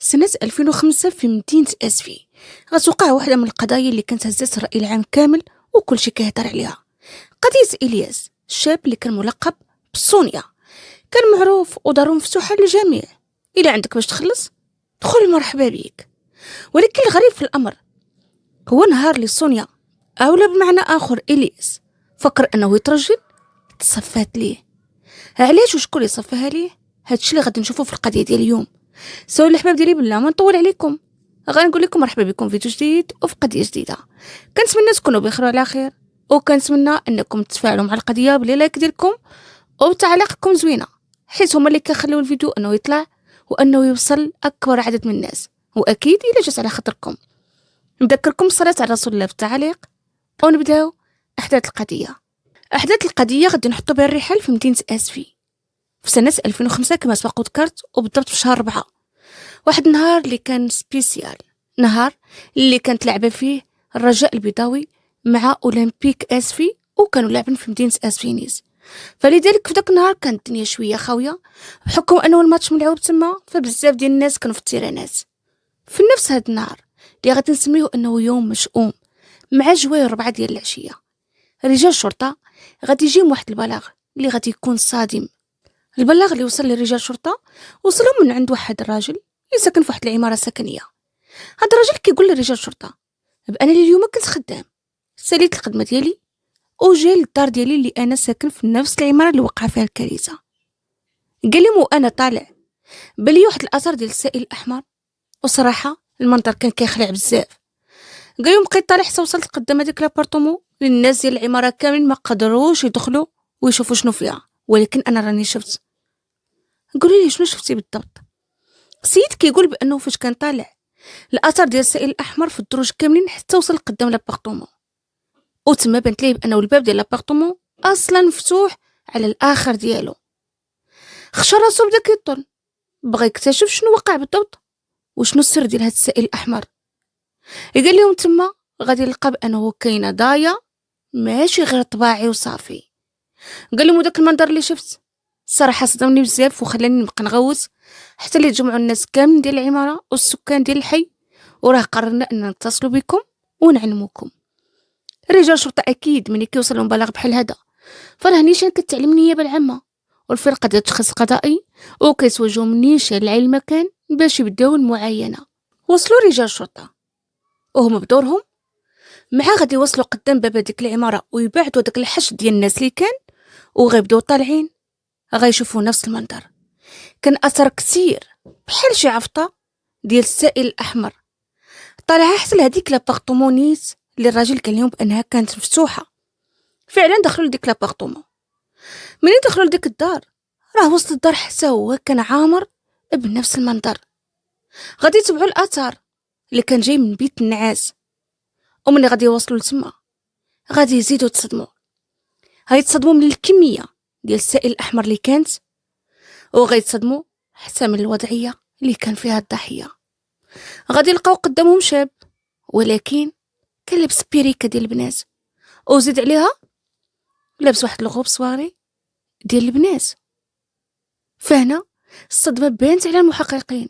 سنة 2005 في مدينة أسفي غتوقع واحدة من القضايا اللي كانت هزت الرأي العام كامل وكل شي كيهضر عليها. قضية إلياس، الشاب اللي كان ملقب بالسونيا، كان معروف ودارو مفتوحة للجميع. إلا عندك باش تخلص دخل مرحبا بيك. ولكن الغريب في الأمر هو نهار اللي سونيا أولى بمعنى آخر إلياس فكر أنه يترجل تصفات ليه. علاش وشكون اللي صفاها ليه؟ هادشي اللي غادي نشوفه في القضية ديال اليوم. سوا الحباب ديالي بلا ما نطول عليكم، غنقول لكم مرحبا بكم في فيديو جديد وفي قضيه جديده. كنتمنى تكونوا بخير وعلى خير، وكنتمنى انكم تتفاعلوا مع القضيه بلي لايك ديالكم وبتعليقكم زوينه، حيت هما اللي كيخليو الفيديو انه يطلع وانه يوصل اكبر عدد من الناس. واكيد الا جات على خاطركم نذكركم الصلاه على رسول الله في التعليق. ونبداو احداث القضيه غادي نحطوا بها الرحال في مدينه اسفي في سنه 2005 كما سبق وذكرت، وبالضبط في شهر 4. واحد النهار اللي كان سبيسيال، نهار اللي كانت لعبة فيه الرجاء البيضاوي مع أولمبيك أسفي، وكانوا لاعبين في مدينة أسفينيز. فلذلك في داك النهار كانت الدنيا شوية خاوية بحكم أنه الماتش ملعوب تما، فبزاف ديال الناس كانوا في التيرانات. في نفس هاد النهار اللي غادي نسميه أنه يوم مشؤوم مع جوايا 4 ديال العشية، رجال الشرطة غادي يجيهم واحد البلاغ اللي غادي يكون صادم. البلاغ اللي وصل لرجال الشرطة وصلوا من عند واحد الراجل اللي ساكن في واحد العمارة سكنية. هاد الراجل كيقول لرجال الشرطة بأنا اليوم كنت خدام، ساليت الخدمة ديالي وجاي للدار ديالي اللي أنا ساكن في نفس العمارة اللي وقع فيها الكارثة. قال لي مو أنا طالع بلي واحد الأثر ديال السائل الأحمر، وصراحة المنظر كان كيخلع بزاف. قال لهم بقيت طالع حتى وصلت قدام هذاك لابارتومون اللي الناس ديال العمارة كاملين ما قدروش يدخلوا ويشوفوا شنو فيها، ولكن أنا راني شفت. قولوا لي شنو شفتي بالضبط؟ السيد كيقول بانه فاش كان طالع الاثر ديال السائل الاحمر في الدروج كاملين حتى وصل قدام لابارتومون، وتما بانت ليه بانه الباب ديال لابارتومون اصلا مفتوح على الاخر ديالو. خشى راسو بدا كيطل، بغى يكتشف شنو وقع بالضبط وشنو السر ديال هاد السائل الاحمر. قال لهم تما غادي يلقى بانه كاينه ضايه ماشي غير طباعي وصافي. قال لهم داك المنظر اللي شفت الصراحه صدمني بزاف وخلاني نبقى نغوت حتى اللي تجمعوا الناس كامل ديال العماره والسكان ديال الحي، وراه قررنا ان نتصلوا بكم ونعلموكم. رجال الشرطه اكيد ملي كيوصل لهم بلاغ بحال هذا فراه نيشان كتعلم النيابه العامه والفرقه ديال التشخيص القضائي، وكيتوجهوا من نيشان لعين المكان باش يبداو المعاينه. وصلوا رجال الشرطه وهم بدورهم مع غادي يوصلوا قدام باب ديك العماره ويبعدوا داك الحشد ديال الناس اللي كان، وغيبداو طالعين غيشوفوا نفس المنظر. كان اثر كثير بحال شي عفطه ديال السائل الاحمر طالعه حتى لهاديك لابارتومونيت اللي الراجل قال لهم بانها كانت مفتوحه. فعلا دخلوا لديك لابارتومون. منين دخلوا لديك الدار راه وسط الدار حتى هو كان عامر بنفس المنظر. غادي يتبعوا الاثار اللي كان جاي من بيت النعاس، ومن غادي يوصلوا لتما غادي يزيدوا يتصدموا. غيتصدموا من الكميه ديال السائل الاحمر اللي كانت، وغيتصدموا حتى من الوضعيه اللي كان فيها الضحيه. غادي يلقاو قدامهم شاب ولكن كان لابس بيريكا ديال البنات، وزيد عليها لابس واحد الغوب صواري ديال البنات. فهنا الصدمه بانت على المحققين.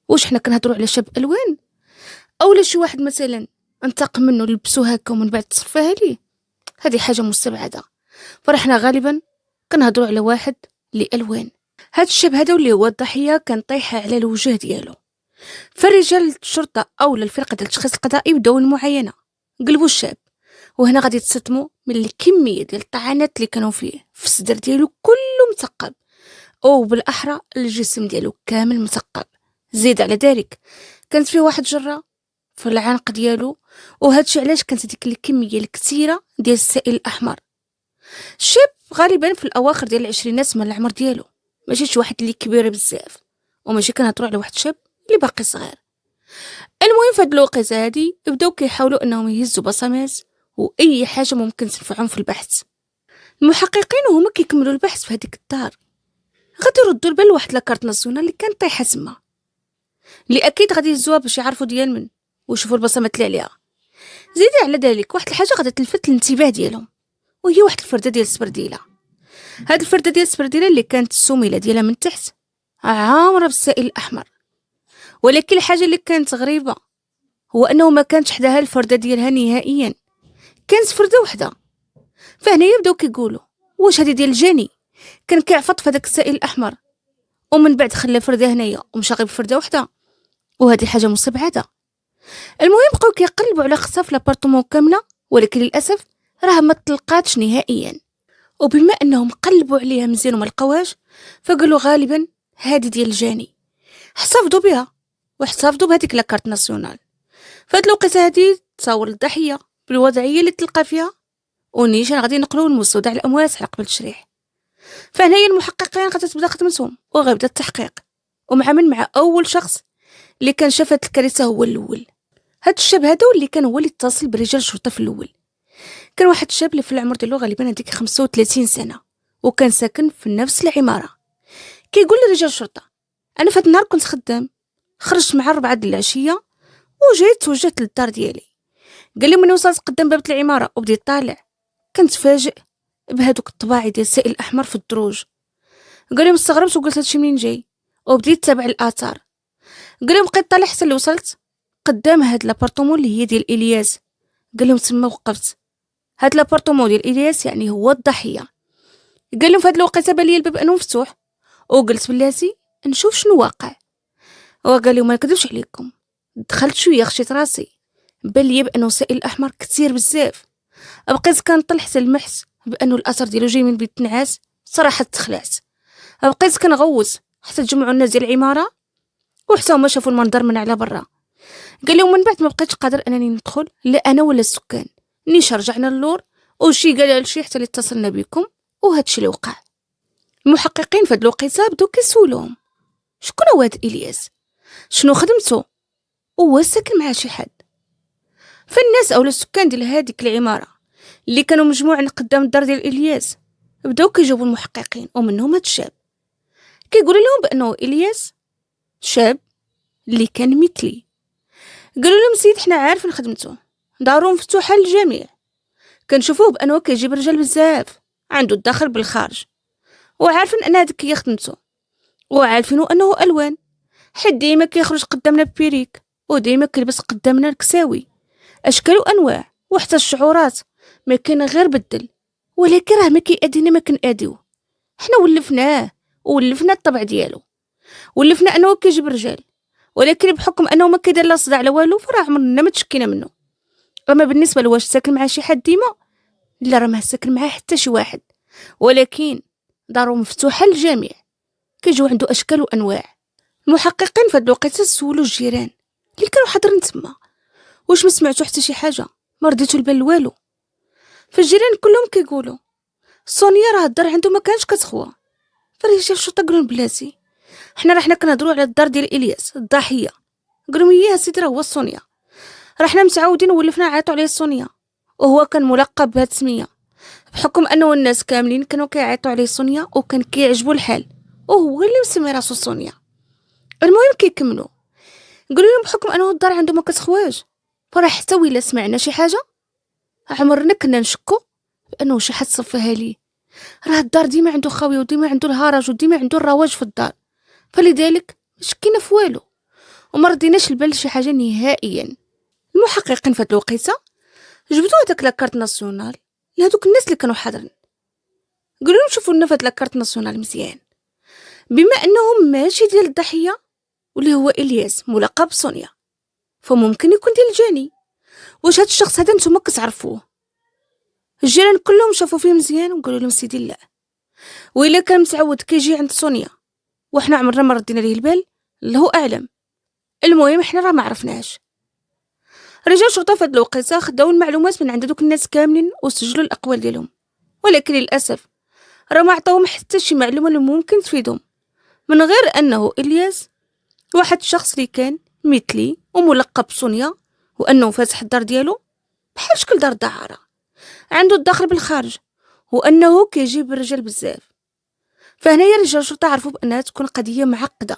واش حنا كنهضروا على شاب الوان اولا شي واحد مثلا انتقم منه لبسو هكا ومن بعد تصفاها ليه؟ هذه حاجه مستبعده. فرحنا غالبا كنهضروا على واحد اللي الوان. هاد الشاب هذا اللي هو الضحيه كان طايحه على الوجه ديالو. فرجال الشرطه اولا الفرقه ديال التشخيص القضائي بداو المعاينه، قلبوا الشاب، وهنا غادي تصدموا من الكميه ديال الطعنات اللي كانوا فيه في الصدر ديالو كله مثقب، او بالاحرى الجسم ديالو كامل مثقب. زيد على ذلك كانت فيه واحد جره في العنق ديالو، وهادشي علاش كانت ديك الكميه الكثيره ديال السائل الاحمر. الشاب غالبا في الاواخر ديال العشرينات من العمر ديالو، ماشي شي واحد اللي كبير بزاف، وماشي كنهضروا على واحد شاب اللي باقي صغير. المهم فهاد الوقيته هادي بداو كيحاولوا انهم يهزوا بصمات واي حاجه ممكن تنفعهم في البحث. المحققين وهما كيكملوا البحث في هذيك الدار غادي يردوا البال لواحد لاكارت ناسيونال اللي كانت طايحه تما، اللي اكيد غادي يهزوها باش يعرفوا ديال من ويشوفوا البصمات اللي عليها. زيد على ذلك واحد الحاجه غادي تلفت الانتباه ديالهم، وهي واحد الفرده ديال السبرديله. هاد الفرده ديال السبرديله اللي كانت السميله ديالها من تحت عامره بالسائل الاحمر. ولكن الحاجه اللي كانت غريبه هو انه ما كانش حداها الفرده ديالها نهائيا، كانت فرده وحده. فهنا يبداو كيقولوا واش هذه ديال جاني كان كيعفط في هذاك السائل الاحمر ومن بعد خلى فرده هنايا ومشى غير بفرده وحده، وهذه حاجه مستبعده. المهم بقاو كيقلبوا على خصها في لابارطمون كامله، ولكن للاسف راه ما تلقاتش نهائيا. وبما انهم قلبوا عليها مزيان وما لقاوهاش فقالوا غالبا هذه ديال جاني. احتفظوا بها واحتفظوا بهذيك لاكارت ناسيونال. فهاد الوقيته هادي تصاور الضحيه بالوضعيه اللي تلقى فيها، ونيشان غادي ينقلوا لمستودع الاموات على قبل التشريح. فهنايا المحققين غادي تبدا خدمتهم وغيبدا التحقيق، مع اول شخص اللي كان شاف هاد الكارثه هو الاول. هاد الشاب هذا اللي كان هو اللي اتصل برجال الشرطه في الاول. كان واحد الشاب اللي في العمر ديالو غالبا هذيك 35 سنه، وكان ساكن في نفس العماره. كيقول لرجال الشرطه انا في هاد النهار كنت خدام، خرجت مع 4 د العشيه وجيت توجهت للدار ديالي. قال لي من وصلت قدام باب العماره وبديت طالع كنتفاجئ بهذوك الطباعي ديال السائل الاحمر في الدروج. قال لي استغربت وقلت هادشي منين جاي، وبديت تابع الاثار. قال لي بقيت طالع حتى اللي وصلت قدام هاد لابارطمون اللي هي ديال الياس. قال لهم تما وقفت. هاد لابارطمون ديال الياس يعني هو الضحيه. قال لهم في هاد الوقيته بان لي الباب انه مفتوح، وقلت بلاتي نشوف شنو واقع. وقال لهم ما نكذبش عليكم، دخلت شويه خشيت راسي، بان لي بانه السائل الاحمر كثير بزاف. بقيت كنطل حتى المحس بانه الاثر ديالو جاي من بيت النعاس. صراحه تخلعت، بقيت كنغوت حتى تجمعوا الناس ديال العماره وحتى هما شافوا المنظر من على برا. قال لهم من بعد ما بقيتش قادر انني ندخل لا انا ولا السكان، نيش رجعنا للور وشي قال لشي حتى اللي اتصلنا بكم وهادشي اللي وقع. المحققين في هاد الوقيته بداو كيسولوهم شكون هو هاد الياس، شنو خدمته، هو ساكن مع شي حد. فالناس اولا السكان ديال هذيك العماره اللي كانوا مجموعين قدام الدار ديال الياس بداو كيجاوبوا المحققين، ومنهم هاد الشاب كيقول لهم بانه الياس شاب اللي كان مثلي. قالوا لهم سيد حنا عارفين خدمته، دارو مفتوحه للجميع، كنشوفوه بانه كيجيب رجال بزاف، عنده الداخل بالخارج، وعارفين ان هذيك هي خدمته، وعارفين انه الوان، حيت ديما كيخرج قدامنا ببيريك وديما كيلبس قدامنا الكساوي اشكال وانواع، وحتى الشعورات ما كاين غير بدل، ولكن راه ما كيأدينا ما كنأديوه. حنا ولفناه وولفنا الطبع ديالو، ولفنا انه كيجيب الرجال، ولكن بحكم انه ما كيدير لا صداع لا والو فراه عمرنا ما تشكينا منه. اما بالنسبه لواش ساكن مع شي حد ديما، لا راه ما ساكن معاه حتى شي واحد، ولكن دارو مفتوحه للجميع، كيجيو عنده اشكال وانواع. المحققين في هاد الوقيته سولوا الجيران اللي كانوا حاضرين تما واش ما سمعتوا حتى شي حاجه، ما رديتوا البال والو. فالجيران كلهم كيقولوا سونيا راه الدار عنده ما كانش كتخوى. فرجال الشرطه قالوا بلاتي حنا كنهضروا على الدار ديال الياس الضحيه. قالوا يا سيدي راه هو سونيا، راه حنا متعودين ولفنا عيطوا عليه سونيا، وهو كان ملقب بهاد السميه بحكم انه الناس كاملين كانوا كيعيطوا عليه سونيا وكان كيعجبو الحال، وهو اللي مسمي راسو سونيا. المهم كيكملوا قالوا لهم بحكم انه الدار عنده ما كتخواش، فراه حتى ولا سمعنا شي حاجه عمرنا كنا نشكو بانه شي حد صفاها ليه. راه الدار ديما عنده خاويه وديما عنده الهرج وديما عنده الرواج في الدار، فلذلك شكينا في والو وما رديناش البال شي حاجه نهائيا. المحققين في هاد الوقيته جبدوا هذاك لاكارت ناسيونال لهذوك الناس اللي كانوا حاضرين، قالوا لهم شوفوا لنا في هاد لاكارت ناسيونال مزيان، بما انهم ماشي ديال الضحيه واللي هو الياس ملقب سونيا، فممكن يكون ديال جاني. واش هاد الشخص هذا نتوما كتعرفوه؟ الجيران كلهم شافوا فيه مزيان وقالوا لهم سيدي لا، وإلا كان متعود كيجي عند سونيا وحنا عمرنا ما ردينا ليه البال، الله اعلم. المهم حنا راه ما عرفناش. رجال الشرطه في هاد الوقيته خداو المعلومات من عند دوك الناس كاملين وسجلوا الاقوال ديالهم، ولكن للاسف راه ما عطاوهم حتى شي معلومه اللي ممكن تفيدهم، من غير انه الياس واحد الشخص اللي كان مثلي وملقب سونيا، وانه فاتح الدار ديالو بحال شكل دار دعاره، عنده الداخل بالخارج، وانه كيجيب الرجال بزاف. فهنايا رجال الشرطه عرفوا بانها تكون قضيه معقده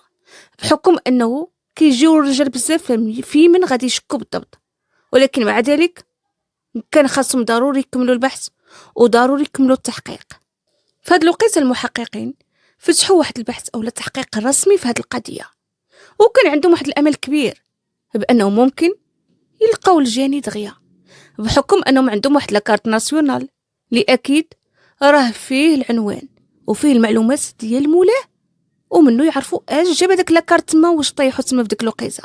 بحكم انه كيجيو الرجال بزاف في من غادي يشكوا بالضبط، ولكن مع ذلك كان خاصهم ضروري يكملوا البحث وضروري يكملوا التحقيق. في هذا الوقت المحققين فتحوا واحد البحث او التحقيق رسمي في هذه القضيه، وكان عندهم واحد الامل كبير بانه ممكن يلقاو الجاني دغيا، بحكم انهم عندهم واحد لاكارت ناسيونال اللي اكيد راه فيه العنوان وفيه المعلومات ديال مولاه، ومنه يعرفوا اش جاب هذاك لاكارت تما واش طيحوا تما في ديك الوقيته.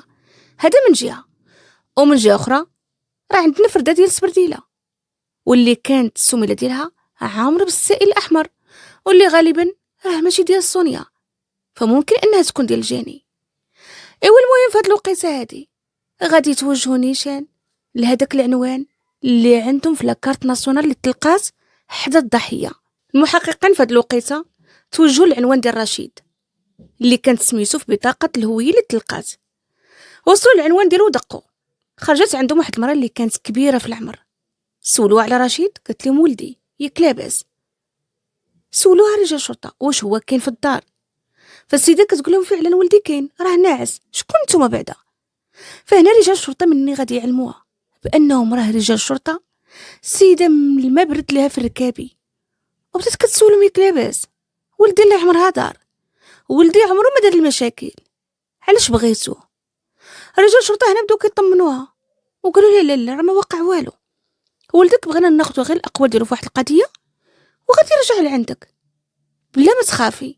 هذا من جهه، ومن جهه اخرى راه عندنا فرده ديال السبرديله واللي كانت السميله ديالها عامره بالسائل الاحمر، واللي غالبا ماشي ديال سونيا، فممكن انها تكون ديال الجاني. ايوا المهم في هاد الوقيته هادي غادي يتوجهوا نيشان لهداك العنوان اللي عندهم في لاكارت ناسيونال اللي تلقات حدا الضحيه. المحققين في هاد الوقيته توجهوا للعنوان ديال رشيد اللي كانت سميتو في بطاقه الهويه اللي تلقات. وصلوا للعنوان ديالو ودقوا، خرجت عندهم واحد المراه اللي كانت كبيره في العمر. سولوها على رشيد، قالت لهم ولدي ياك لاباس. سولوها رجال الشرطه واش هو كاين في الدار، فالسيده كتقول لهم فعلا ولدي كاين، راه ناعس، شكون نتوما بعدا؟ فهنا رجال الشرطه مني غادي يعلموها بانهم راه رجال الشرطه السيده من الماء برد لها في الركابي، وبدات كتسولهم ياك لاباس. ولدي اللي عمرها دار، ولدي عمره ما دار المشاكل، علاش بغيتوه؟ رجال الشرطه هنا بداو كيطمنوها وقالوا لها لا لا راه ما وقع والو، ولدك بغينا ناخذ غير الاقوال ديالو في واحد القضيه وغادي يرجع لعندك بلا ما تخافي.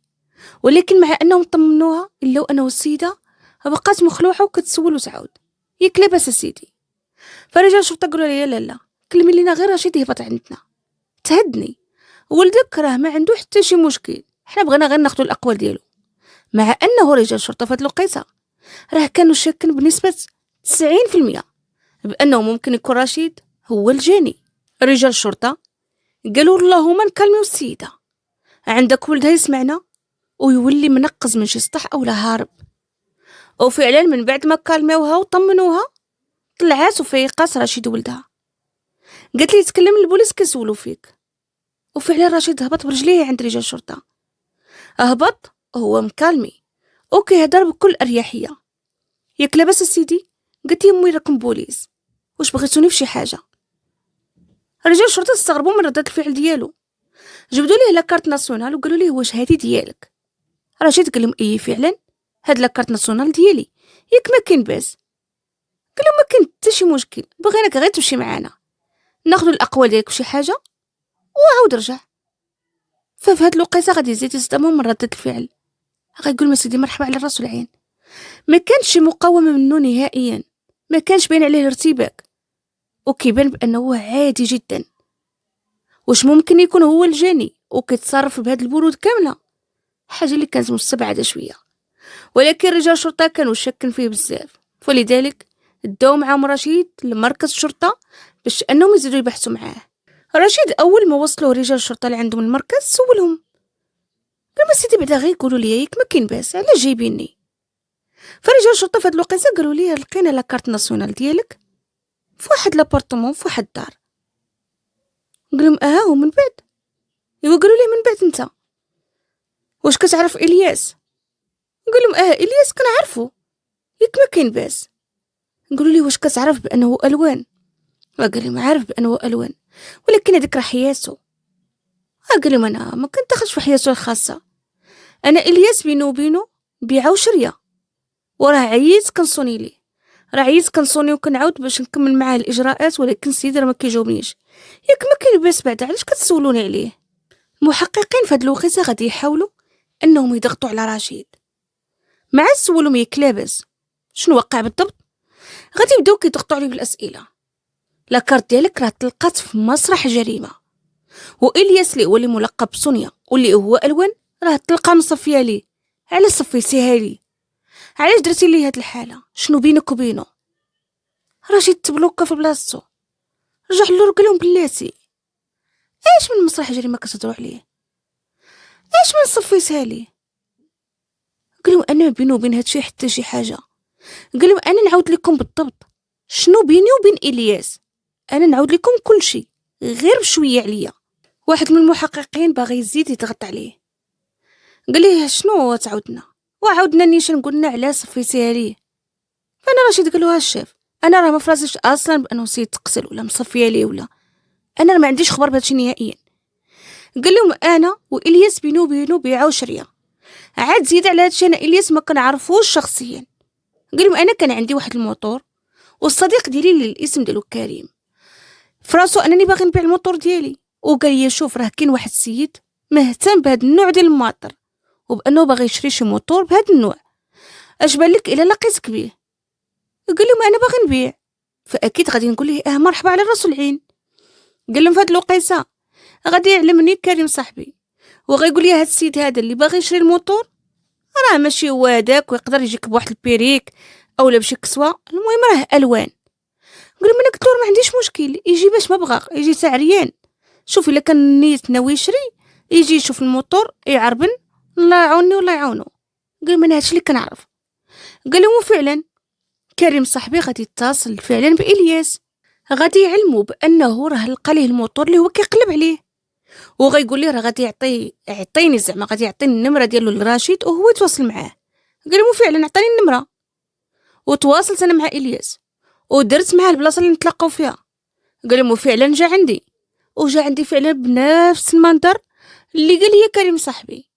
ولكن مع انهم طمنوها الا انه السيده بقات مخلوعه وكتسول وتعاود ياك لاباس سيدي. فرجال الشرطه قالوا لها لا لا كلمي لينا غير رشيد يهبط عندنا، تهدني ولدك راه ما عنده حتى شي مشكل، حنا بغينا غير ناخذ الاقوال ديالو. مع انه رجال الشرطه في هاد الوقيته راه كانوا شاكين بنسبه 90% بانه ممكن يكون رشيد هو الجاني. رجال الشرطه قالوا اللهم نكلميو السيده، عندك ولدها يسمعنا ويولي منقز من شي سطح اولا هارب. وفعلا من بعد ما كلموها وطمنوها طلعات وفيقات رشيد ولدها. قالت لي تكلم البوليس كيسولو فيك. وفعلا رشيد هبط برجليه عند رجال الشرطه، هبط وهو مكالمي وكيهضر بكل اريحيه. ياك لاباس سيدي؟ قلت امي راكم بوليس، واش بغيتوني في شي حاجه؟ رجال الشرطه استغربوا من ردة الفعل ديالو، جبدوا ليه لاكارت ناسيونال وقالوا ليه واش هذه ديالك؟ رشيد قال لهم اي فعلا هاد لاكارت ناسيونال ديالي، ياك ما كاين باس. قال لهم ما كاين حتى شي مشكل، بغيناك غير تمشي معانا ناخذ الاقوال ديالك وشي حاجه وعاود رجع. ففي هاد الوقيته غادي يزيد يصدموا من ردة الفعل، غيقول ما سيدي مرحبا على الراس والعين. ما كانش شي مقاومه منه نهائيا، ما كانش باين عليه الارتباك وكيبان بانه عادي جدا. واش ممكن يكون هو الجاني وكيتصرف بهاد البرود كامله؟ حاجه اللي كانت مستبعده شويه، ولكن رجال الشرطه كانوا شاكين فيه بزاف، فلذلك داو معاهم رشيد لمركز الشرطه باش انهم يزيدوا يبحثوا معاه. رشيد اول ما وصلوا رجال الشرطه اللي عندهم المركز سولهم، قال ما سيدي بعدا غير يقولوا لي ياك ما كاين باس، علاش جايبيني؟ فرجال الشرطه في هاد الوقيته قالوا لي لقينا لاكارت ناسيونال ديالك في واحد لابارطمون في واحد الدار. قال لهم ومن بعد؟ ايوا قالوا لي من بعد انت واش كتعرف الياس؟ قال لهم الياس كنعرفو، ياك ما كاين باس. قالوا لي واش كتعرف بانه الوان؟ قال لهم عارف بانه الوان، ولكن هذيك راه حياته. قال لهم انا ما كنتاخذش في حياته الخاصه، انا الياس بينو وبينو بيعه وشريه، وراه عييت كنصوني ليه، راه عييت كنصوني وكنعاود باش نكمل معاه الاجراءات، ولكن سيدي راه ما كيجاوبنيش. ياك ما كاين باس بعدا، علاش كتسولوني عليه؟ المحققين في هاد الوقيته غادي يحاولوا انهم يضغطوا على رشيد، مع سولهم ياك لاباس شنو وقع بالضبط. غادي يبداو كيضغطوا عليه بالاسئله. لاكارت ديالك راه تلقات في مسرح جريمه، والياس اللي هو اللي ملقب بسونيا واللي هو الوان راه تلقى مصفيه ليه، علاش صفيتيها لي؟ علاش درتي لي هاد الحاله؟ شنو بينك وبينه؟ رشيد تبلوكا في بلاصتو، رجع له قال لهم بلاتي ايش من مسرح جريمه كتهضروا عليه؟ ايش من صفيتها لي؟ قال لهم انا بيني وبين هادشي حتى شي حاجه. قال لهم انا نعاود لكم بالضبط شنو بيني وبين الياس، انا نعاود لكم كل شيء غير بشويه عليا. واحد من المحققين باغي يزيد يضغط عليه، قال ليه شنو تعاودنا وعاودنا نيشان قلنا علاش صفيتيها ليه؟ فانا رشيد قال له الشيف انا راه ما فراسيش اصلا بانه سيد تقتل ولا مصفيه ليه، ولا انا ما عنديش خبر بهادشي نهائيا. قال لهم انا والياس بينو بيعه وشريه، عاد زيد على هادشي انا الياس ما كنعرفوش شخصيا، قال لهم انا كان عندي واحد الموتور والصديق ديالي اللي الاسم ديالو كريم فراسو انني باغي نبيع الموتور ديالي، وقال لي شوف راه كاين واحد السيد مهتم بهذا النوع ديال الماطر وبانه باغي يشري شي موتور بهذا النوع، اش بان لك الا لقيتك به؟ قال لهم انا باغي نبيع، فاكيد غادي نقول ليه مرحبا على الراس والعين. قال لهم في هاد الوقيته غادي يعلمني كريم صاحبي وغيقول لي هاد السيد هذا اللي باغي يشري الموتور راه ماشي هو هذاك ويقدر يجيك بواحد البيريك اولا بشي كسوه، المهم راه الوان. قال لهم انا قلت له ما عنديش مشكل يجي باش ما بغى، يجي تاع عريان، شوف الا كان نيت ناوي يشري يجي يشوف الموتور يعربن، الله يعاوني والله يعاونو. قال لهم انا هادشي اللي كنعرف. قال لهم فعلا كريم صاحبي غادي يتصل فعلا بإلياس، غادي يعلمو بانه راه لقى ليه الموتور اللي هو كيقلب عليه، وغيقول ليه راه غادي يعطيني زعما غادي يعطيني النمره ديالو لرشيد وهو يتواصل معاه. قال لهم فعلا عطاني النمره وتواصلت انا مع إلياس ودرت معاه البلاصه اللي نتلاقاو فيها. قال لهم فعلا جا عندي وجا عندي فعلا بنفس المنظر اللي قال لي كريم صاحبي،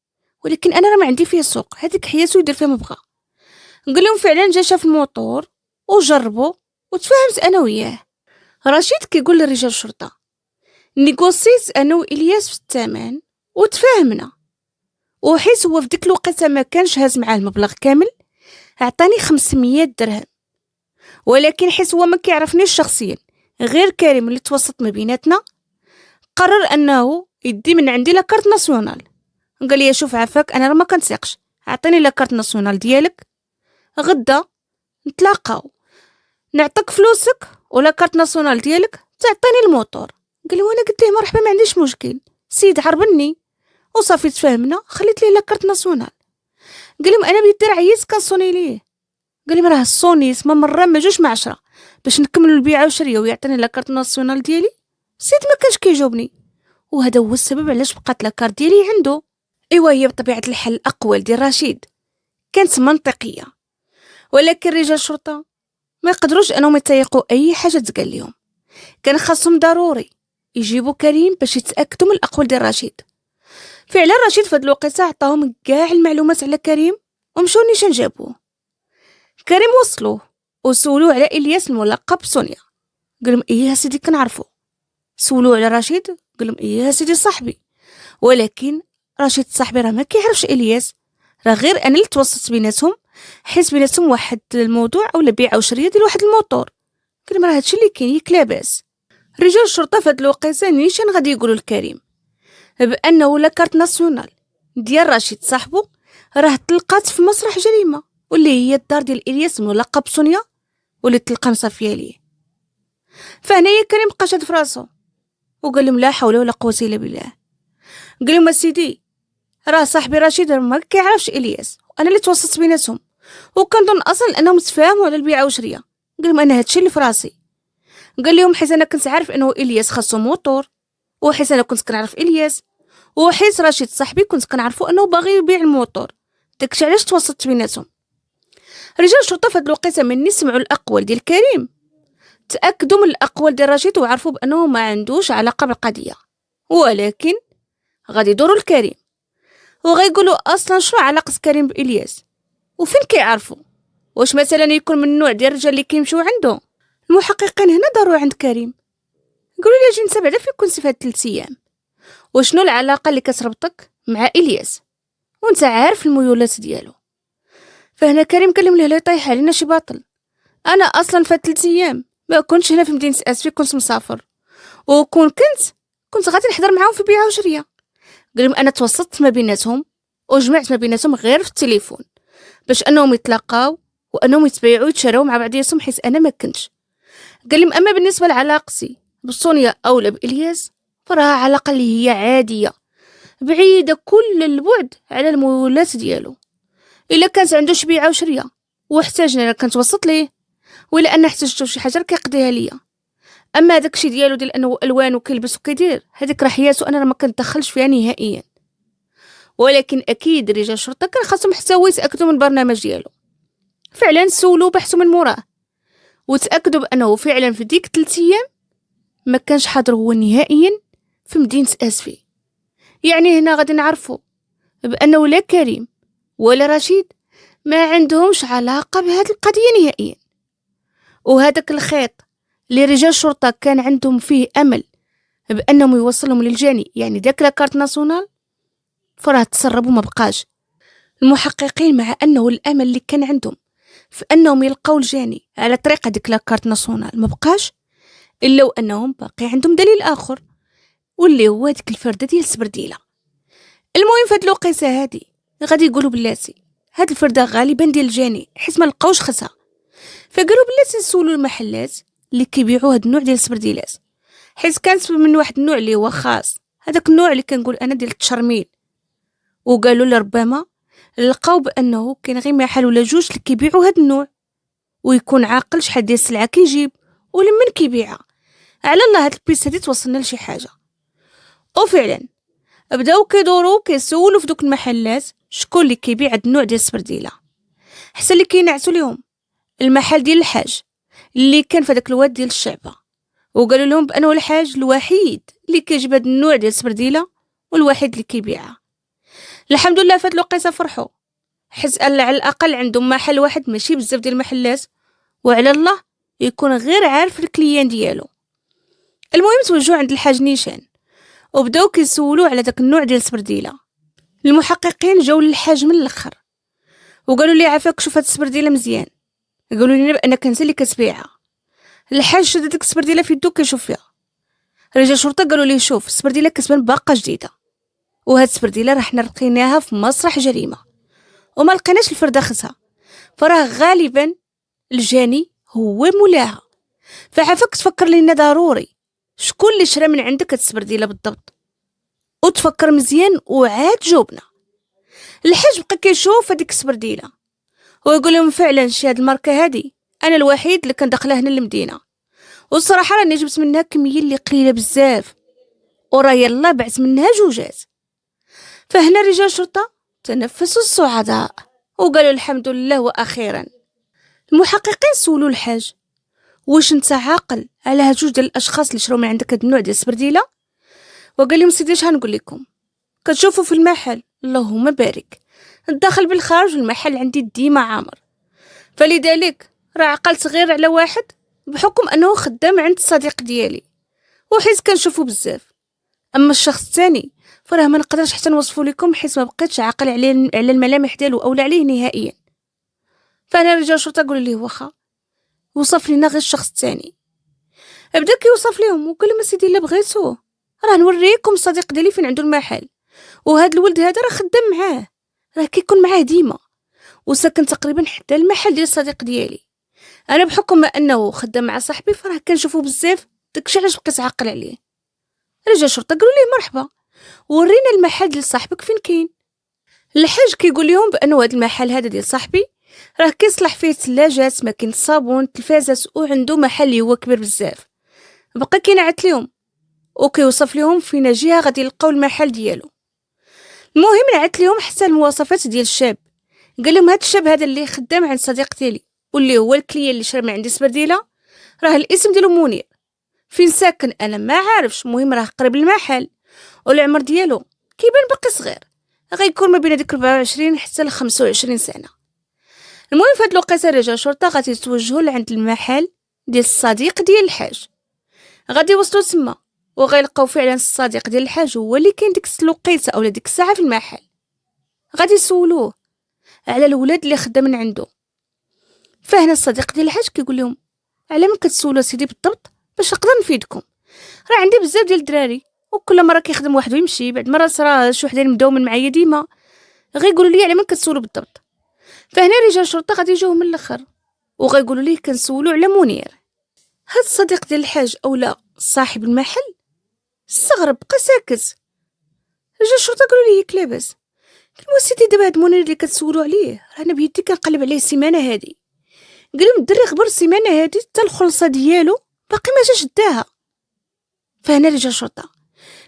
ولكن انا راه ما عندي فيه السوق، هذيك حياته يدير فيها ما بغى. قال لهم فعلا جا شاف الموتور وجربه وتفاهمت انا وياه. رشيد كيقول لرجال الشرطه نيغوسيت انا والياس في الثمن وتفاهمنا، وحيت هو في ديك الوقيته ما كانش هاز معاه المبلغ كامل عطاني 500 درهم، ولكن حيت هو ما كيعرفنيش شخصيا غير كريم اللي توسط ما بيناتنا قرر انه يدي من عندي لاكارت ناسيونال. قال لي شوف عافاك انا راه ما كنثقش، عطيني لاكارت ناسيونال ديالك غدا نتلاقاو نعطيك فلوسك ولا كارت ناسيونال ديالك تعطيني الموتور. قال لي وانا قلت له مرحبا ما عنديش مشكل، سيد عربني وصافي تفاهمنا، خليت ليه لاكارت ناسيونال. قال لهم انا بيدي عييت كنصوني ليه. قال لي راه الصونيت ما مره ما جوج مع 10 باش نكملوا البيعه والشريه ويعطيني لاكارت ناسيونال ديالي، سيد ما كانش كيجاوبني، وهذا هو السبب علاش بقات لاكارت ديالي عنده. ايوا هي بطبيعه الحال الاقوال ديال رشيد كانت منطقيه، ولكن رجال الشرطه ما يقدروش انهم يتيقوا اي حاجه تقال لهم، كان خاصهم ضروري يجيبوا كريم باش يتاكدوا من الاقوال ديال رشيد. فعلا رشيد في هاد الوقيته عطاهم كاع المعلومات على كريم ومشاو نيشان جابوه. كريم وصلوه وسولوه على الياس الملقب بسونيا. قال لهم ايه يا سيدي كنعرفو. سولوه على رشيد قال لهم ايه يا سيدي صاحبي، ولكن رشيد صاحبي راه ما كيعرفش الياس، راه غير انا اللي توسطت بيناتهم حيت بيناتهم واحد الموضوع اولا بيع او شريه ديال واحد الموتور. قال لهم راه هادشي اللي كاين ياك لاباس. رجال الشرطه في هاد الوقيته نيشان غادي يقولوا لكريم بانه لاكارت ناسيونال ديال رشيد صاحبو راه تلقات في مسرح جريمه واللي هي الدار ديال الياس الملقب سونيا واللي تلقى مصافيه ليه. فهنايا كريم بقى شاد فراسو وقال لهم لا حول ولا قوه الا بالله. قال لهم سيدي راه صاحبي رشيد ما كيعرفش الياس وانا اللي توسطت بيناتهم وكنظن اصلا انهم تفاهموا على البيعه والشريه. قال لهم انا هادشي اللي في راسي. قال لهم حيت انا كنت عارف انه الياس خاصو موتور، وحيت انا كنت كنعرف الياس، وحيت رشيد صاحبي كنت كنعرفو انه باغي يبيع الموتور، داكشي علاش توسطت بيناتهم. رجال الشرطه في هاد الوقيته مني سمعوا الاقوال ديال كريم تاكدوا من الاقوال ديال رشيد وعرفوا بانه ما عندوش علاقه بالقضيه، ولكن غادي يدوروا لكريم وغيقولوا اصلا شنو علاقه كريم بالياس وفين كيعرفوا، واش مثلا يكون من النوع ديال الرجال اللي كيمشيو عنده. المحققين هنا داروا عند كريم قالوا لي اجي نتابع فين كنتي في هاد 3 ايام وشنو العلاقه اللي كتربطك مع الياس وانت عارف الميولات ديالو. فهنا كريم قال لهم لا يطيح علينا شي باطل، انا اصلا في 3 ايام ما كنتش هنا في مدينه اسفي، كنت مسافر، كنت غادي نحضر معاهم في بيعه وشريه. قال لهم انا توسطت ما بيناتهم وجمعت ما بيناتهم غير في التليفون باش انهم يتلاقاو وانهم يتبايعوا ويتشراو مع بعضياتهم حيت انا ما كنتش. قال لهم اما بالنسبه لعلاقتي بسونيا اولا بالياس فراها علاقه اللي هي عاديه بعيده كل البعد على المولات ديالو. الا كانت عنده شبيعه وشريه واحتاجني انا كنت وسط ليه، ولا انا احتاجته شي حاجه كيقضيها ليا. اما داكشي ديالو ديال انه الوان وكيلبس وكيدير هذيك راه حياته انا ما كنتدخلش فيها نهائيا. ولكن اكيد رجال الشرطه كان خاصهم حتى هو يتاكدوا من البرنامج ديالو. فعلا سولوا بحثوا من موراه وتاكدوا بانه فعلا في ديك 3 ايام ما كانش حاضر هو نهائيا في مدينه اسفي. يعني هنا غادي نعرفوا بانه لا كريم ولا رشيد ما عندهمش علاقة بهذه القضية نهائيا. وهذاك الخيط اللي رجال الشرطة كان عندهم فيه أمل بأنهم يوصلهم للجاني، يعني داك لاكارت ناسيونال، فراه تسربوا ما بقاش. المحققين مع أنه الأمل اللي كان عندهم في أنهم يلقاو الجاني على طريقة ديك لاكارت ناسيونال ما بقاش، إلا وأنهم باقي عندهم دليل آخر، واللي هو ديك الفردة ديال السبرديلة. المهم فهاد الوقيسة هادي غادي يقولوا بلاتي هاد الفردة غالبا ديال الجاني، حيت ما لقاوش خسها، فقالوا بلاتي نسولوا المحلات اللي كيبيعوا هاد النوع ديال السبرديلات، حيت كانت من واحد النوع اللي هو خاص، هذاك النوع اللي كنقول انا ديال التشرميل. وقالوا لربما لقاو بانه كاين غير محل ولا جوج اللي كيبيعوا هاد النوع، ويكون عاقل شحال ديال السلعه كيجيب ولمن كيبيعها. على الله هاد البيس هادي توصلنا لشي حاجه. وفعلا بداو كيدوروا كيسولوا في دوك المحلات شكون اللي كيبيع هاد النوع ديال السبرديله، حتى اللي كينعسوا لهم المحل ديال الحاج اللي كان في داك الواد ديال الشعبه، وقالوا لهم بانه الحاج الوحيد اللي كيجيب هاد النوع ديال السبرديله والوحيد اللي كيبيعها. الحمد لله فات الوقيته فرحوا، حيت على الاقل عندهم محل واحد ماشي بزاف ديال المحلات، وعلى الله يكون غير عارف الكليان ديالو. المهم توجهوا عند الحاج نيشان وبداو كيسولوا على داك النوع ديال السبرديله. المحققين جاوا للحاج من الاخر وقالوا لي عافاك شوف هاد السبرديله مزيان، قالوا لنا بانك انت اللي كتبيعها. الحاج شد ديك السبرديله في يدو كيشوف فيها. رجال الشرطه قالوا ليه شوف السبرديله كتبان باقا جديده، وهاد السبرديله راه حنا لقيناها في مسرح جريمه وما لقيناش الفرده خسها، فراه غالبا الجاني هو مولاها. فعافاك تفكر لينا ضروري شكون اللي شرى من عندك هاد السبرديله بالضبط، وتفكر مزيان وعاد جاوبنا. الحاج بقى كيشوف هذيك السبرديله ويقول لهم فعلا شي هاد الماركه هادي انا الوحيد اللي كان داخله هنا للمدينه، والصراحه راني جبت منها كميه اللي قليله بزاف، وراه يلا بعت منها جوجات. فهنا رجال الشرطه تنفسوا الصعداء وقالوا الحمد لله. واخيرا المحققين سولوا الحاج واش انت عاقل على هاد جوج ديال الاشخاص اللي شراو من عندك هاد النوع ديال السبرديله؟ وقال لهم سيدي اش غنقول لكم، كتشوفوا في المحل اللهم بارك الداخل بالخارج المحل عندي ديما عامر، فلذلك راه عقلت غير على واحد بحكم انه خدام عند الصديق ديالي وحيت كنشوفو بزاف. اما الشخص الثاني فراه ما نقدرش حتى نوصفو لكم حيت ما بقيتش عاقل على الملامح ديالو اولا عليه نهائيا. فانا رجال الشرطه قالوا ليه واخا وصف لينا غير الشخص الثاني. بدا كيوصف لهم وقال لهم سيدي الا بغيتو راه نوريكم الصديق ديالي فين عنده المحل، وهذا الولد هذا راه خدام معاه، راه كيكون معاه ديما وساكن تقريبا حتى المحل ديال الصديق ديالي. انا بحكم ما انه خدام مع صاحبي فراه كنشوفو بزاف، داكشي علاش بقيت عاقل عليه. رجال الشرطه قالوا ليه مرحبا ورينا المحل ديال صاحبك فين كاين. الحاج كيقول لهم بانه هذا المحل هذا ديال صاحبي راه كيصلح فيه ثلاجات ماكين الصابون تلفازات وعنده محل اللي هو كبير بزاف. بقى كينعت لهم وكيوصف لهم فين جهه غادي يلقاو المحل ديالو. المهم نعت لهم حتى المواصفات ديال الشاب، قال لهم هذا الشاب هذا اللي خدام عند صديق ديالي واللي هو الكليان اللي شرى من عندي سبرديله راه الاسم ديالو منير، فين ساكن انا ما عارفش، المهم راه قريب المحل، والعمر ديالو كيبان باقي صغير، غيكون ما بين ديك 24 حتى ل 25 سنه. المهم في هاد الوقيته رجال الشرطه غادي يتوجهوا لعند المحل ديال الصديق ديال الحاج. غادي يوصلوا تما وغيلقاو فعلا الصديق ديال الحاج هو اللي كاين ديك الوقيته اولا ديك الساعه في المحل. غادي يسولوه على الولاد اللي خدام من عنده. فهنا الصديق ديال الحاج كيقول لهم على من كتسولوا سيدي بالضبط باش نقدر نفيدكم، راه عندي مزيان ديال الدراري وكل مره كيخدم واحد ويمشي، بعد مره راه شي وحدين مداومين معايا ديما، غيقولوا لي على من كتسولوا بالضبط. فهنا رجال الشرطه غادي يجيو من الاخر وغيقولوا ليه كنسولوا على منير. هاد الصديق ديال الحاج اولا صاحب المحل استغرب بقى ساكت. رجال الشرطه قالوا ليه ياك لاباس، قال سيدي دابا هاد منير اللي كتسولوا عليه راه انا بيدي كنقلب عليه السيمانه هادي. قال لهم الدري غبر السيمانه هادي حتى الخلصه ديالو باقي ما جاش داها. فهنا رجال الشرطه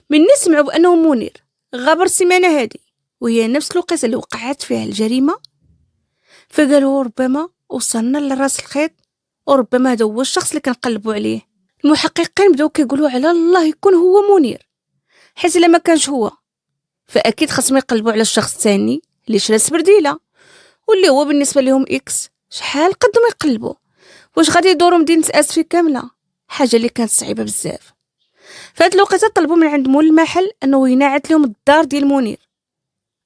من سمعوا بانه منير غبر السيمانه هادي وهي نفس الوقيته اللي وقعت فيها الجريمه، فقالوا ربما وصلنا لراس الخيط وربما هذا هو الشخص اللي كنقلبوا عليه. المحققين بداو كيقولوا على الله يكون هو منير، حيت الا ما كانش هو فاكيد خصهم يقلبوا على الشخص الثاني اللي شرا السبرديله، واللي هو بالنسبه لهم اكس شحال قدهم يقلبوا واش غادي يدوروا مدينه اسفي كامله، حاجه اللي كانت صعيبه بزاف. فهاد الوقيته طلبوا من عند مول المحل انه ينعت لهم الدار ديال منير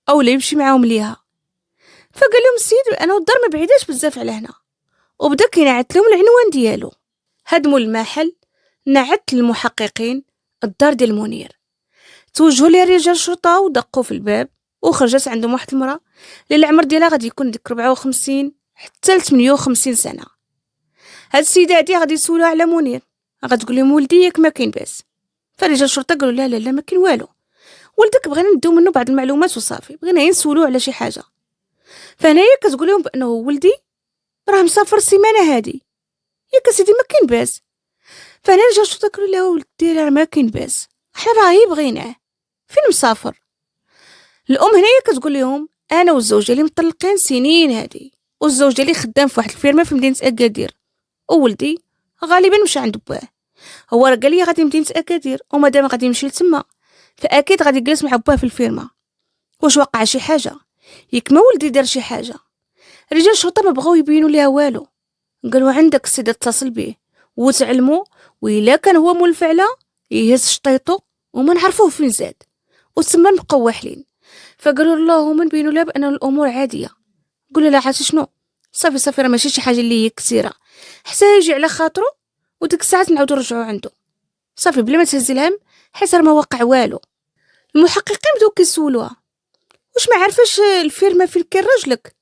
اولا يمشي معاهم ليها. فقال لهم السيد انه الدار ما بعيداش بزاف على هنا، وبدا كينعت لهم العنوان ديالو. هاد مول المحل نعت للمحققين الدار ديال منير. توجهوا ليه رجال الشرطه ودقوا في الباب، وخرجت عندهم واحد المراه اللي العمر ديالها غادي يكون ديك 54 حتى ل 58 سنه. هاد السيده هادي غادي يسولوها على منير، غتقول لهم ولدي ياك ما كاين باس. فرجال الشرطه قالوا لا لا لا ما كاين والو، ولدك بغينا نديو منه بعض المعلومات وصافي، بغينا نسولوه على شي حاجه. فهنايا كتقول لهم بانه ولدي راه مسافر السيمانه هادي، ياك سيدي ما كاين باس. فهنا رجال الشرطه قالوا لها ولدي راه ما كاين باس، حنا راهي بغيناه، فين مسافر؟ الام هنايا كتقول لهم انا والزوج ديالي مطلقين سنين هادي، والزوج ديالي خدام في واحد الفيرما في مدينه اكادير، وولدي غالبا مشى عند باه. هو راه قال لي غادي مدينه اكادير، ومادام غادي يمشي لتما فاكيد غادي يجلس مع باه في الفيرما. واش وقع شي حاجه؟ ياك ما ولدي دار شي حاجه؟ رجال الشرطه ما بغاو يبينوا ليها والو، قالوا عندك السيد اتصل به وتعلموا، وإلا كان هو مول الفعله يهز شطيطو وما نعرفوه فين زاد، وتما نبقاو واحلين. فقالوا اللهم نبينوا لها بان الامور عاديه. قولوا لها عرفتي شنو، صافي صافي راه ماشي شي حاجه اللي هي كثيره، حتى يجي على خاطرو وديك الساعات نعاودو نرجعوا عنده صافي بلا ما تهزي الهم، حيت راه ما وقع والو. المحققين بداو كيسولوها واش ما عارفاش الفيرما فين كاين راجلك،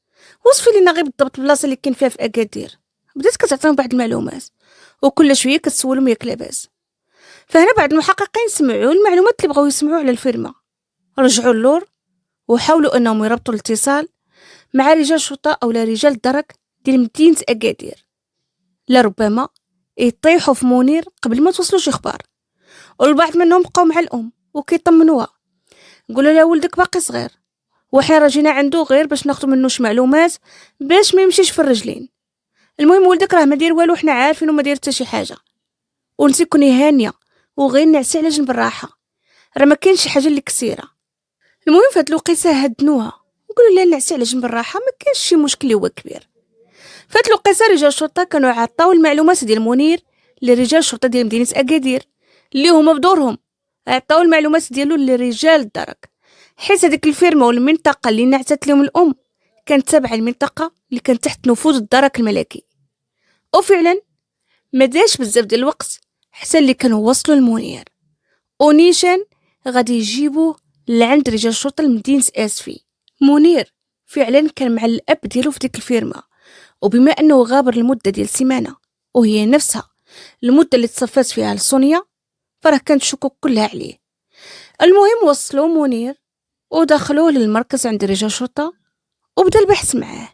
وصفي لينا غير بالضبط البلاصه اللي كاين فيها في اكادير. بدات كتعطيهم بعض المعلومات، وكل شويه كتسولهم ياك لاباس. فهنا بعض المحققين سمعوا المعلومات اللي بغاو يسمعوا على الفيرما، رجعوا اللور وحاولوا انهم يربطوا الاتصال مع رجال الشرطه او رجال الدرك ديال مدينه اكادير، لربما يطيحوا في منير قبل ما توصلوا شي اخبار. والبعض منهم بقاو مع الام وكيطمنوها، قولوا لها ولدك باقي صغير، وحنا راه جينا عنده غير باش ناخذ منه شي معلومات باش ما يمشيش في الرجلين. المهم ولدك راه ما دير والو، حنا عارفين وما دير حتى شي حاجه، وانتي كوني هانيه وغير نعسي على جنب الراحه، راه ما كاينش شي حاجه اللي كثيره. المهم فهاد الوقيته هدنوها وقالوا لها نعسي على جنب الراحه، ما كاينش شي مشكل اللي هو كبير. فهاد الوقيته رجال الشرطه كانوا عطاو المعلومات ديال منير لرجال الشرطه ديال مدينه اكادير، اللي هما بدورهم عطاو المعلومات ديالو لرجال الدرك، حيت هذيك الفيرما والمنطقه اللي نعتت لهم الام كانت تابعه المنطقه اللي كانت تحت نفوذ الدرك الملكي. وفعلا ما داش بزاف ديال الوقت حتى اللي كانوا وصلوا لمنير، ونيشان غادي يجيبوه لعند رجال الشرطه لمدينه اسفي. منير فعلا كان مع الاب ديالو في ديك الفيرما، وبما انه غابر المده ديال سيمانه وهي نفسها المده اللي تصفات فيها لسونيا، فراه كانت الشكوك كلها عليه. المهم وصلوا منير ودخلوه للمركز عند رجال الشرطه وبدا البحث معاه.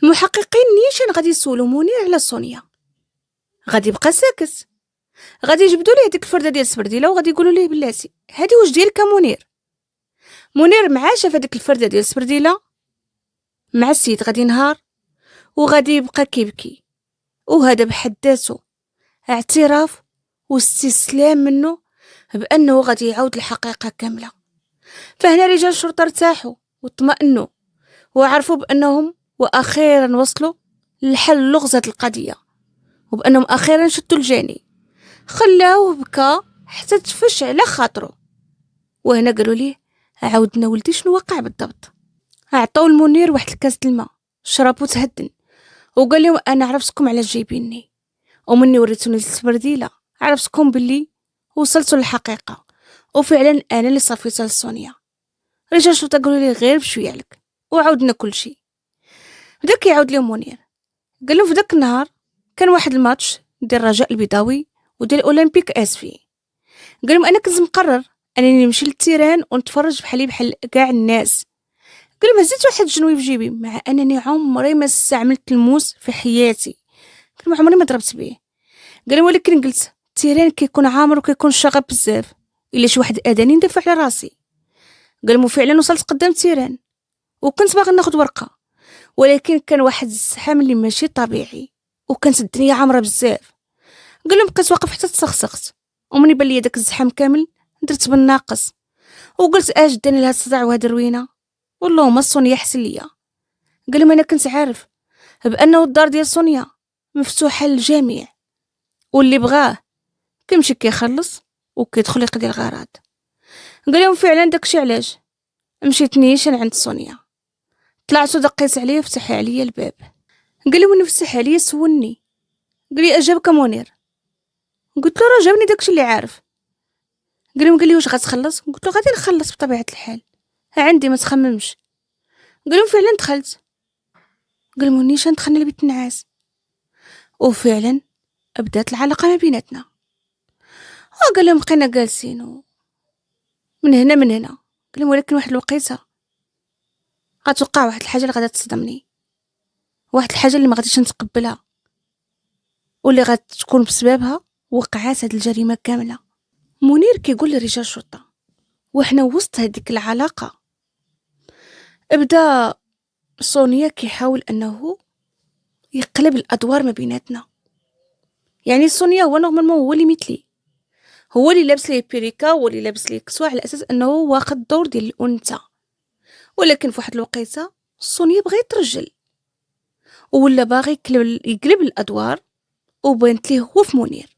المحققين نيشان غادي يسولوا منير على سونيا، غادي يبقى ساكت، غادي يجبدوا ليه ديك الفرده ديال السبرديله وغادي يقولوا ليه بلاتي هادي واش ديالك منير. منير مع شاف هذيك الفرده ديال السبرديله مع السيد غادي ينهار وغادي يبقى كيبكي، وهذا بحد ذاته اعتراف واستسلام منه بانه غادي يعاود الحقيقه كامله. فهنا رجال الشرطه ارتاحوا واطمئنوا وعرفوا بانهم واخيرا وصلوا لحل لغزه القضيه، وبانهم اخيرا شدوا الجاني، خلاوه بكى حتى تفش على خاطره. وهنا قالوا ليه عاودنا ولدي شنو وقع بالضبط. عطاو المنير واحد الكاس الماء شرب وتهدن، وقال لهم انا عرفتكم على جايبيني، ومني وريتوني السبرديله عرفتكم باللي وصلتوا للحقيقه، وفعلا انا اللي صافيتها لسونيا. رجال الشرطه قالوا لي غير بشويه عليك، وعاودنا كل شيء. بدا كيعاود لهم منير، قال لهم في داك النهار كان واحد الماتش ديال الرجاء البيضاوي وديال اولمبيك اسفي. قال لهم انا كنت مقرر انني نمشي للتيران ونتفرج بحال كاع الناس. قال لهم هزيت واحد الجنوي في جيبي مع انني عمري ما استعملت الموس في حياتي، قال لهم عمري ما ضربت به. قال لهم ولكن قلت التيران كيكون عامر وكيكون شغب بزاف، الا شي واحد اذاني ندافع على راسي. قال لهم فعلا وصلت قدام التيران وكنت باغي ناخذ ورقه، ولكن كان واحد الزحام اللي ماشي طبيعي وكانت الدنيا عامره بزاف. قال لهم بقيت واقف حتى تسخسخت، ومني بان لي داك الزحام كامل درت بالناقص، وقلت اش داني لهاد الصداع وهاد الروينه، والله ما سونيا حسن ليا. قال لهم انا كنت عارف بانه الدار ديال سونيا مفتوحه للجميع، واللي بغاه كيمشي كيخلص وكيدخل يقضي الغرض. قال لهم فعلا داكشي علاش مشيت نيشان عند سونيا، طلعت ودقيت عليه وفتح عليا الباب. قال لي وانا فتح عليا سولني، قال لي اجابك منير؟ قلت له راه جاوني داكشي اللي عارف. قال لي واش غتخلص؟ قلت له غادي نخلص بطبيعه الحال، عندي ما تخممش. قال لهم فعلا دخلت. قال لهم نيشان دخلنا لبيت النعاس، وفعلا بدات العلاقه ما بيناتنا. وقال لهم بقينا جالسين من هنا. قال لهم ولكن واحد الوقيته غتوقع واحد الحاجه اللي غادا تصدمني، واحد الحاجه اللي ما غاديش نتقبلها، واللي غتكون بسببها وقعات هاد الجريمه كامله. منير كيقول لرجال الشرطه وحنا وسط هذيك العلاقه بدا سونيا كيحاول انه يقلب الادوار ما بيناتنا. يعني سونيا هو نورمالمون هو اللي مثلي، هو اللي لابس ليه بيريكا، هو اللي لابس ليه كسوه على اساس انه واخد الدور ديال الانثى، ولكن في واحد الوقيته سونيا بغى يترجل ولا باغي يقلب الادوار، وبانت ليه هو في منير.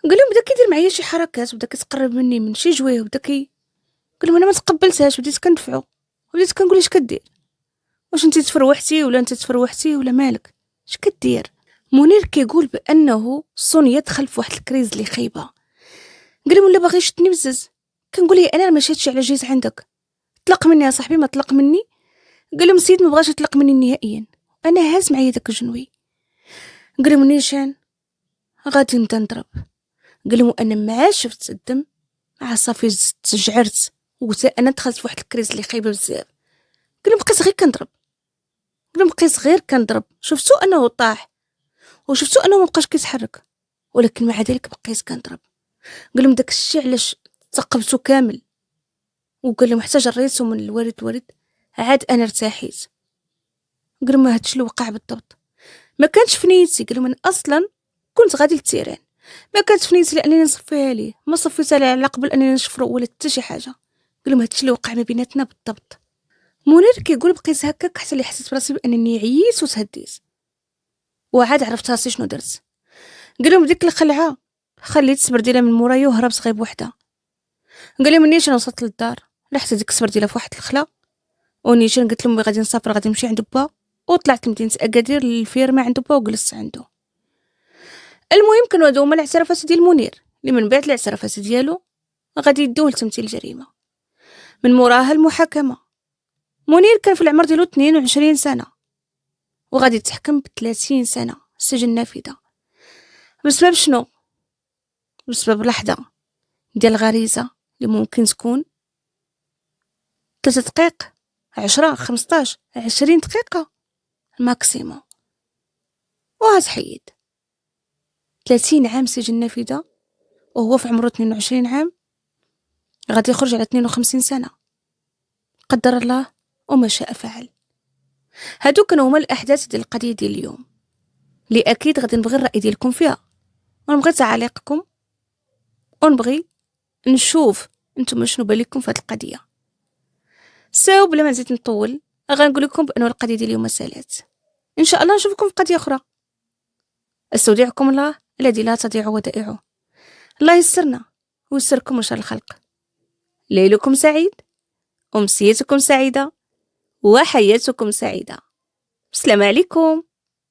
قال لهم بدا كيدير معايا شي حركات وبدا كيتقرب مني من شي جويه وبدا قال لهم انا ما تقبلتهاش، بديت كندفعو وبديت كنقول اش كدير، واش انت تفروحتي ولا انت تفروحتي ولا مالك اش كدير. منير كيقول بانه سونيا دخل في واحد الكريز اللي خايبه. قال لهم ولا باغي يشدني بزز، كنقول ليه انا ما مشيتش على جيز عندك، طلق مني يا صاحبي ما طلق مني. قال لهم السيد ما بغاش يطلق مني نهائيا، انا هاز معايا داك الجنوي. قال لهم نيشان غادي نبدا نضرب. قال لهم انا مع شفت الدم صافي تجعرت وقلت انا دخلت في واحد الكريز اللي خايبه بزاف. قال لهم بقيت غير كنضرب، قال لهم بقيت غير كنضرب، شفتو انه طاح وشفتو انه ما بقاش كيتحرك، ولكن مع ذلك بقيت كنضرب. قال لهم داك الشيء علاش ثقبتو كامل، وقال لهم حتى جريتو من الورد عاد انا ارتاحيت. قال لهم هادشي اللي وقع بالضبط، ما كانش في نيتي. قال لهم انا اصلا كنت غادي للتيران، ما كانت في نيتي لانني نصفيها ليه، ما صفيتها ليه على قبل انني نشفرو ولا حتى شي حاجه. قال لهم هادشي اللي وقع ما بيناتنا بالضبط. منير كيقول بقيت هكاك حتى اللي حسيت براسي بانني عييت وتهديت، وعاد عرفت راسي شنو درت. قال لهم ديك الخلعه خليت السبرديله من مورايا وهربت غير بوحدها. قال لهم نيشان وصلت للدار رحت ديك السبرديله في واحد الخلا، ونيشان قلت لهم غادي نسافر غادي نمشي عند با، وطلعت لمدينه اكادير للفيرما عند با وجلست عنده. المهم كانوا هادو هما الاعترافات ديال منير، اللي من بعد الاعترافات ديالو غادي يدوه لتمثيل الجريمه. من موراها المحاكمه. منير كان في العمر ديالو 22 سنه وغادي يتحكم ب30 سنه سجن نافذه. بسبب شنو؟ بسبب لحظه ديال الغريزه اللي ممكن تكون 3 دقائق 10 15 20 دقيقه الماكسيموم، وغتحيد 30 عام سجن نافذه وهو في عمره 22 عام غادي يخرج على 52 سنه. قدر الله وما شاء فعل. هادو كانوا هما الاحداث ديال القضيه ديال اليوم اللي اكيد غادي نبغي الراي ديالكم فيها، ونبغي تعليقكم، ونبغي نشوف نتوما شنو بالكم في هاد القضيه. ساو بلا ما نزيد نطول غنقول لكم بانه القضيه ديال اليوم سالات. ان شاء الله نشوفكم في قضيه اخرى. استودعكم الله الذي لا تضيع ودائعه. الله يسرنا ويسركم وشر الخلق. ليلكم سعيد، أمسيتكم سعيدة، وحياتكم سعيدة. السلام عليكم.